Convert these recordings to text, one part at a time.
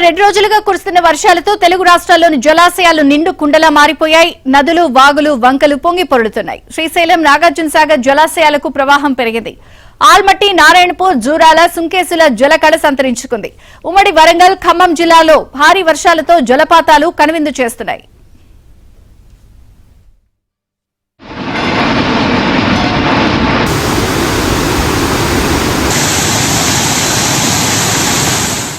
2 రోజులుగా కురుస్తున్న వర్షాలతో తెలుగు రాష్ట్రాల్లోని జలాశయాలు నిండు కుండలా మారిపోయాయి. నదులు, వాగులు, వంకలు పొంగి పొర్లుతున్నాయి. శ్రీశైలం, నాగార్జునసాగర్ జలాశయాలకు ప్రవాహం పెరిగింది. ఆల్మట్టి, నారాయణపూర్, జూరాల, సుంకేసుల జలకళ సంతరించుకుంది. ఉమ్మడి వరంగల్, ఖమ్మం జిల్లాలో భారీ వర్షాలతో జలపాతాలు కనువిందు చేస్తున్నాయి.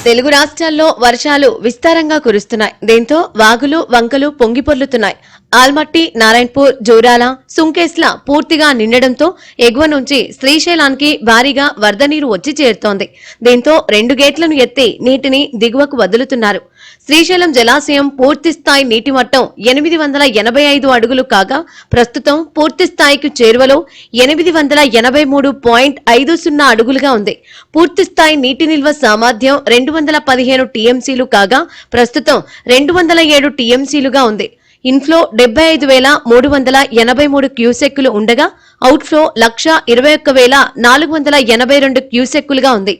తెలుగు రాష్ట్రాల్లో వర్షాలు విస్తారంగా కురుస్తున్నాయి. దీంతో వాగులు, వంకలు పొంగిపొర్లుతున్నాయి. ఆల్మట్టి, నారాయణపూర్, జోరాల, సుంకేస్ల పూర్తిగా నిండడంతో ఎగువ నుంచి శ్రీశైలానికి భారీగా వరద నీరు వచ్చి చేరుతోంది. దీంతో 2 గేట్లను ఎత్తి నీటిని దిగువకు వదులుతున్నారు. శ్రీశైలం జలాశయం పూర్తిస్థాయి నీటి మట్టం 885 అడుగులు కాగా ప్రస్తుతం పూర్తిస్థాయికి చేరువలో 883.50 అడుగులుగా ఉంది. పూర్తిస్థాయి నీటి నిల్వ సామర్థ్యం 215 టీఎంసీలు కాగా ప్రస్తుతం 207 టీఎంసీలుగా ఉంది. ఇన్ఫ్లో 75,383 క్యూసెక్కులు ఉండగా అవుట్ఫ్లో 1,21,482 క్యూసెక్కులుగా ఉంది.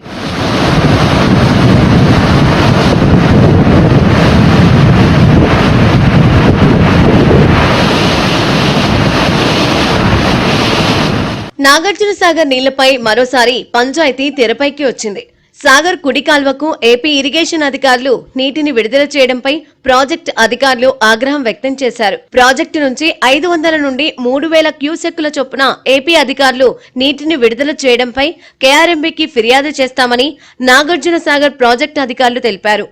నాగార్జునసాగర్ నీళ్లపై మరోసారి పంచాయతీ తెరపైకి వచ్చింది. సాగర్ కుడి కాల్వకు ఏపీ ఇరిగేషన్ అధికారులు నీటిని విడుదల చేయడంపై ప్రాజెక్టు అధికారులు ఆగ్రహం వ్యక్తం చేశారు. ప్రాజెక్టు నుంచి 500 నుండి 3,000 క్యూసెక్కుల చొప్పున ఏపీ అధికారులు నీటిని విడుదల చేయడంపై కేఆర్ఎంబీకి ఫిర్యాదు చేస్తామని నాగార్జునసాగర్ ప్రాజెక్టు అధికారులు తెలిపారు.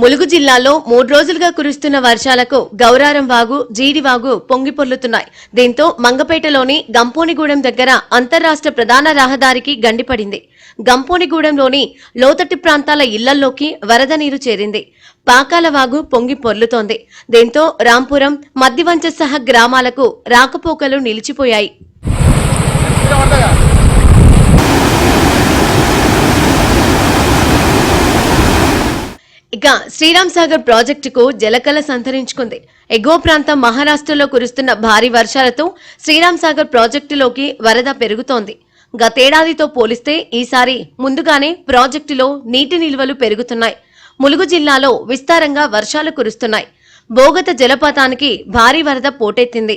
ములుగు జిల్లాలో 3 రోజులుగా కురుస్తున్న వర్షాలకు గౌరారం వాగు, జీడివాగు పొంగిపొర్లుతున్నాయి. దీంతో మంగపేటలోని గంపోనిగూడెం దగ్గర అంతర్రాష్ట్ర ప్రధాన రహదారికి గండిపడింది. గంపోనిగూడెంలోని లోతట్టు ప్రాంతాల ఇళ్లల్లోకి వరద నీరు చేరింది. పాకాల వాగు పొంగి పొర్లుతోంది. దీంతో రాంపురం, మద్దివంచ సహా గ్రామాలకు రాకపోకలు నిలిచిపోయాయి. ఇక శ్రీరామ్ సాగర్ ప్రాజెక్టుకు జలకళ సంతరించుకుంది. ఎగువ ప్రాంతం మహారాష్ట్రలో కురుస్తున్న భారీ వర్షాలతో శ్రీరామ్ సాగర్ ప్రాజెక్టులోకి వరద పెరుగుతోంది. గతేడాదితో పోలిస్తే ఈసారి ముందుగానే ప్రాజెక్టులో నీటి నిల్వలు పెరుగుతున్నాయి. ములుగు జిల్లాలో విస్తారంగా వర్షాలు కురుస్తున్నాయి. బోగత జలపాతానికి భారీ వరద పోటెత్తింది.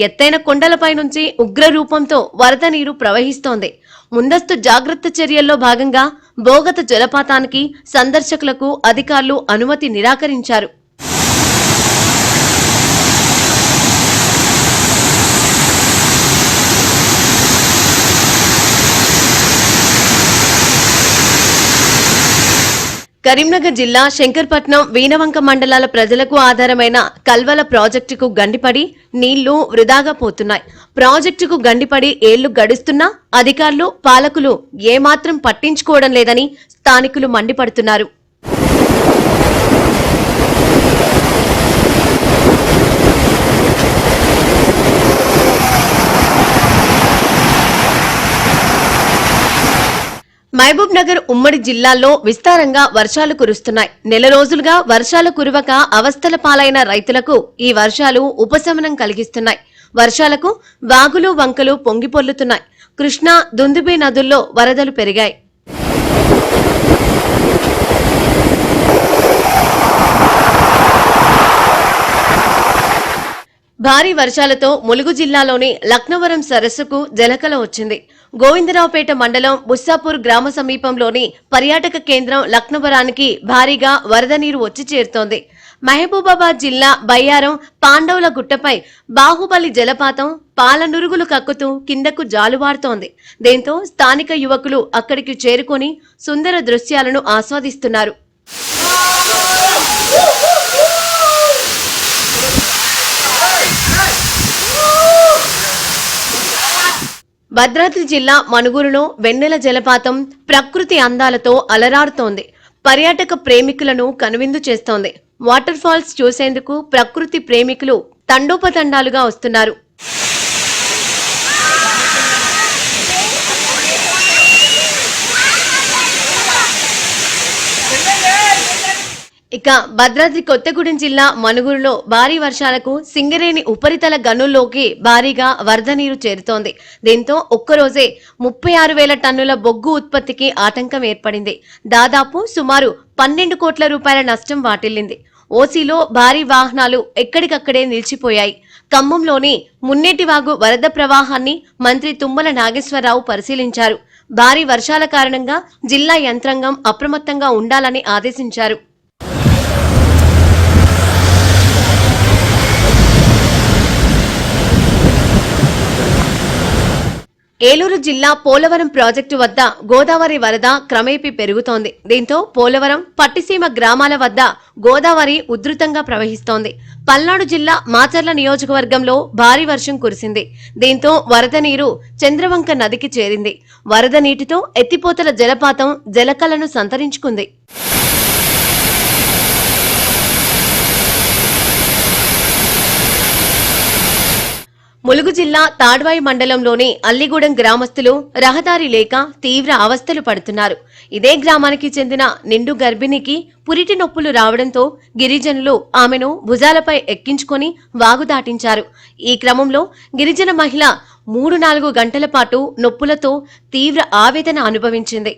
ఎత్తైన కొండలపై నుంచి ఉగ్ర రూపంతో వరద నీరు ప్రవహిస్తోంది. ముందస్తు జాగ్రత్త చర్యల్లో భాగంగా బోగత జలపాతానికి సందర్శకులకు అధికారులు అనుమతి నిరాకరించారు. కరీంనగర్ జిల్లా శంకర్పట్నం, వీణవంక మండలాల ప్రజలకు ఆధారమైన కల్వల ప్రాజెక్టుకు గండిపడి నీళ్లు వృధాగా పోతున్నాయి. ప్రాజెక్టుకు గండిపడి ఏళ్లు గడుస్తున్నా అధికారులు, పాలకులు ఏమాత్రం పట్టించుకోవడం లేదని స్థానికులు మండిపడుతున్నారు. మహబూబ్ నగర్, ఉమ్మడి జిల్లాల్లో విస్తారంగా వర్షాలు కురుస్తున్నాయి. నెల రోజులుగా వర్షాలు కురవక అవస్థల పాలైన రైతులకు ఈ వర్షాలు ఉపశమనం కలిగిస్తున్నాయి. వర్షాలకు వాగులు, వంకలు పొంగిపొర్లుతున్నాయి. కృష్ణా, దుందుబి నదుల్లో వరదలు పెరిగాయి. భారీ వర్షాలతో ములుగు జిల్లాలోని లక్నవరం సరస్సుకు జలకళ వచ్చింది. గోవిందరావుపేట మండలం బుస్సాపూర్ గ్రామ సమీపంలోని పర్యాటక కేంద్రం లక్నవరానికి భారీగా వరద నీరు వచ్చి చేరుతోంది. మహబూబాబాద్ జిల్లా బయ్యారం పాండవుల గుట్టపై బాహుబలి జలపాతం పాలనురుగులు కక్కుతూ కిందకు జాలువారుతోంది. దీంతో స్థానిక యువకులు అక్కడికి చేరుకొని సుందర దృశ్యాలను ఆస్వాదిస్తున్నారు. భద్రాద్రి జిల్లా మనుగురులో వెన్నెల జలపాతం ప్రకృతి అందాలతో అలరారుతోంది. పర్యాటక ప్రేమికులను కనువిందు చేస్తోంది. వాటర్ ఫాల్స్ చూసేందుకు ప్రకృతి ప్రేమికులు తండోపతండాలుగా వస్తున్నారు. ఇక భద్రాద్రి కొత్తగూడెం జిల్లా మనుగురులో భారీ వర్షాలకు సింగరేణి ఉపరితల గనుల్లోకి భారీగా వరద నీరు చేరుతోంది. దీంతో ఒక్కరోజే 36,000 టన్నుల బొగ్గు ఉత్పత్తికి ఆటంకం ఏర్పడింది. దాదాపు సుమారు 12 కోట్ల రూపాయల నష్టం వాటిల్లింది. ఓసీలో భారీ వాహనాలు ఎక్కడికక్కడే నిలిచిపోయాయి. ఖమ్మంలోని మున్నేటివాగు వరద ప్రవాహాన్ని మంత్రి తుమ్మల నాగేశ్వరరావు పరిశీలించారు. భారీ వర్షాల కారణంగా జిల్లా యంత్రాంగం అప్రమత్తంగా ఉండాలని ఆదేశించారు. ఏలూరు జిల్లా పోలవరం ప్రాజెక్టు వద్ద గోదావరి వరద క్రమేపీ పెరుగుతోంది. దీంతో పోలవరం, పట్టిసీమ గ్రామాల వద్ద గోదావరి ఉధృతంగా ప్రవహిస్తోంది. పల్నాడు జిల్లా మాచర్ల నియోజకవర్గంలో భారీ వర్షం కురిసింది. దీంతో వరద నీరు చంద్రవంక నదికి చేరింది. వరద నీటితో ఎత్తిపోతల జలపాతం జలకలను సంతరించుకుంది. ములుగు జిల్లా తాడ్వాయి మండలంలోని అల్లిగూడెం గ్రామస్తులు రహదారి లేక తీవ్ర అవస్థలు పడుతున్నారు. ఇదే గ్రామానికి చెందిన నిండు గర్భిణికి పురిటి నొప్పులు రావడంతో గిరిజనులు ఆమెను భుజాలపై ఎక్కించుకొని వాగు దాటించారు. ఈ క్రమంలో గిరిజన మహిళ 3-4 గంటల పాటు నొప్పులతో తీవ్ర ఆవేదన అనుభవించింది.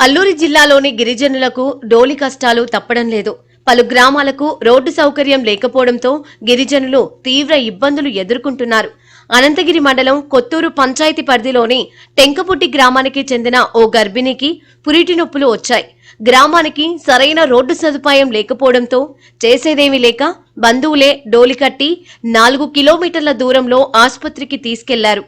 అల్లూరి జిల్లాలోని గిరిజనులకు డోలి కష్టాలు తప్పడం లేదు. పలు గ్రామాలకు రోడ్డు సౌకర్యం లేకపోవడంతో గిరిజనులు తీవ్ర ఇబ్బందులు ఎదుర్కొంటున్నారు. అనంతగిరి మండలం కొత్తూరు పంచాయతీ పరిధిలోని టెంకపుట్టి గ్రామానికి చెందిన ఓ గర్భిణికి పురిటి నొప్పులు వచ్చాయి. గ్రామానికి సరైన రోడ్డు సదుపాయం లేకపోవడంతో చేసేదేమీ లేక బంధువులే డోలి కట్టి 4 కిలోమీటర్ల దూరంలో ఆసుపత్రికి తీసుకెళ్లారు.